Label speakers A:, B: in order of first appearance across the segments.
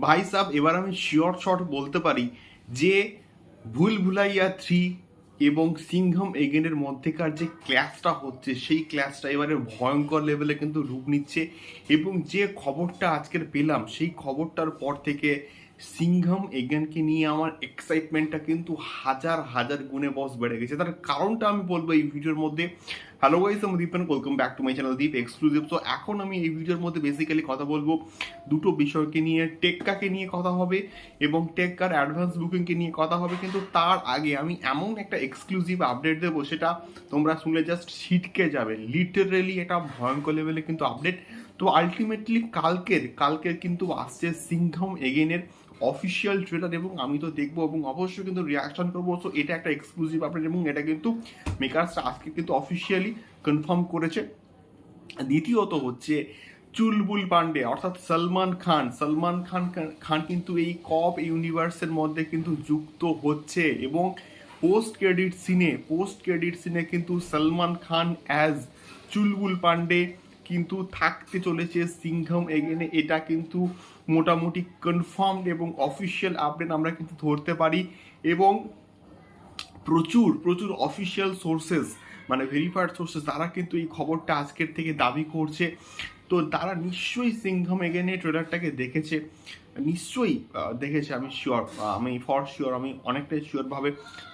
A: ভাই সাব এবার আমি শিওর শট বলতে পারি যে ভুল ভুলাইয়া 3 এবং সিংঘম এগেনের মধ্যেকার যে ক্ল্যাশটা হচ্ছে সেই ক্ল্যাশটা এবারে ভয়ঙ্কর লেভেলে কিন্তু রূপ নিচ্ছে। এবং যে খবরটা আজকের পেলাম সেই খবরটার পর থেকে সিংঘম এগেনকে নিয়ে আমার এক্সাইটমেন্টটা কিন্তু হাজার হাজার গুণে বস বেড়ে গেছে। তার কারণটা আমি বলবো এই ভিডিওর মধ্যে। হ্যালো গাইস, আমি Deep, welcome back to my channel Deep exclusive. তো এখন আমি এই ভিডিওর মধ্যে বেসিক্যালি কথা বলবো দুটো বিষয়কে নিয়ে। টেক্কাকে নিয়ে কথা হবে এবং টেক্কার অ্যাডভান্স বুকিংকে নিয়ে কথা হবে। কিন্তু তার আগে আমি এমন একটা এক্সক্লুসিভ আপডেট দেবো, সেটা তোমরা শুনলে জাস্ট ছিটকে যাবে। লিটারেলি এটা ভয়ঙ্কর লেভেলে কিন্তু আপডেট। তো আলটিমেটলি কালকের কিন্তু আসছে সিংঘম এগেনের অফিসিয়াল ট্রেলার এবং আমি তো দেখবো এবং অবশ্যই কিন্তু রিয়াকশন করবো। সো এটা একটা এক্সক্লুসিভ আপডেট এবং এটা কিন্তু মেকার্সরা আজকে কিন্তু অফিসিয়ালি কনফার্ম করেছে। দ্বিতীয়ত হচ্ছে চুলবুল পান্ডে অর্থাৎ সলমান খান কিন্তু এই কপ ইউনিভার্সের মধ্যে কিন্তু যুক্ত হচ্ছে এবং পোস্ট ক্রেডিট সিনে কিন্তু সলমান খান অ্যাজ চুলবুল পান্ডে কিন্তু থাকতে চলেছে সিংঘম এগেনে। এটা কিন্তু মোটামুটি কনফার্মড এবং অফিসিয়াল আপডেট আমরা কিন্তু ধরতে পারি। এবং প্রচুর প্রচুর অফিসিয়াল সোর্সেস, মানে ভেরিফাইড সোর্সেস, তারা কিন্তু এই খবরটা আজকের থেকে দাবি করছে। তো তারা নিশ্চয়ই সিংঘম এগেনের ট্রেলারটাকে দেখেছে, নিশ্চয়ই দেখেছে। আমি শিওর, আমি ফর শিওর, আমি অনেকটাই শিওরভাবে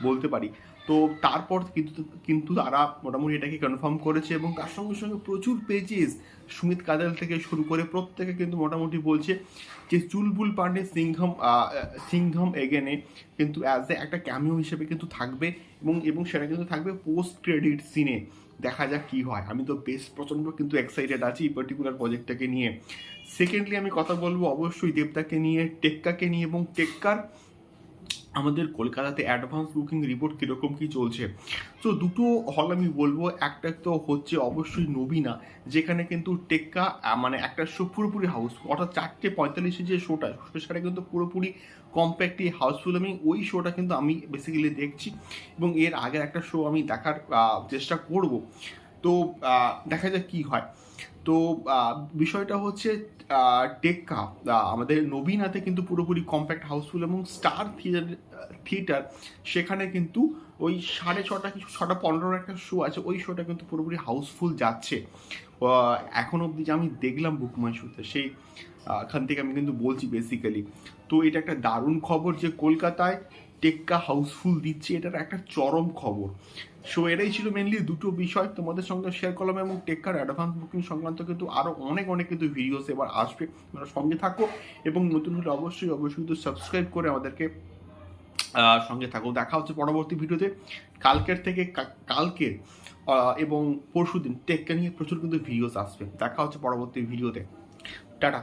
A: বলতে পারি। তো তারপর কিন্তু তারা মোটামুটি এটাকে কনফার্ম করেছে এবং তার সঙ্গে সঙ্গে প্রচুর পেজেস, সুমিত কাজল থেকে শুরু করে প্রত্যেকে কিন্তু মোটামুটি বলছে যে চুলবুল পান্ডে সিংঘম এগেনে কিন্তু অ্যাজ এ একটা ক্যামিও হিসেবে কিন্তু থাকবে এবং সেটা কিন্তু থাকবে পোস্ট ক্রেডিট সিনে। দেখা যাক কি হয়। আমি তো বেশ প্রচণ্ড কিন্তু এক্সাইটেড আছি এই পার্টিকুলার প্রজেক্টটাকে নিয়ে। সেকেন্ডলি আমি কথা বলবো অবশ্যই দেবদাকে নিয়ে, টেক্কাকে নিয়ে এবং টেক্কার আমাদের কলকাতাতে অ্যাডভান্স বুকিং রিপোর্ট কীরকম কী চলছে। তো দুটো হল আমি বলবো। একটা তো হচ্ছে অবশ্যই নবীনা, যেখানে কিন্তু টেক্কা মানে একটা শো পুরোপুরি হাউসফুল, অর্থাৎ 4:45 যে শোটা, সেটা কিন্তু পুরোপুরি কম্প্যাক্টলি হাউসফুল। আমি ওই শোটা কিন্তু আমি বেসিক্যালি দেখছি এবং এর আগের একটা শো আমি দেখার চেষ্টা করব। তো দেখা যাক কী হয়। তো বিষয়টা হচ্ছে টেক্কা আমাদের নবীনাতে কিন্তু পুরোপুরি কম্প্যাক্ট হাউসফুল এবং স্টার থিয়েটার সেখানে কিন্তু ওই 6:30 কিছু 6:15 একটা শো আছে, ওই শোটা কিন্তু পুরোপুরি হাউসফুল যাচ্ছে এখন অবধি যে আমি দেখলাম বুকমাই শোতে। সেই এখান থেকে আমি কিন্তু বলছি বেসিক্যালি। তো এটা একটা দারুণ খবর যে কলকাতায় টেক্কা হাউসফুল দিচ্ছে, এটার একটা চরম খবর। সো এটাই ছিল মেনলি দুটো বিষয় তোমাদের সঙ্গে শেয়ার করলাম। এবং টেক্কার অ্যাডভান্স বুকিং সংক্রান্ত কিন্তু আরও অনেক কিন্তু ভিডিওস এবার আসবে, তোমরা সঙ্গে থাকো এবং নতুন হলে অবশ্যই কিন্তু সাবস্ক্রাইব করে আমাদেরকে সঙ্গে থাকো। দেখা হচ্ছে পরবর্তী ভিডিওতে। কালকের এবং পরশুদিন টেক্কা নিয়ে প্রচুর কিন্তু ভিডিওস আসবে। দেখা হচ্ছে পরবর্তী ভিডিওতে। টাটা।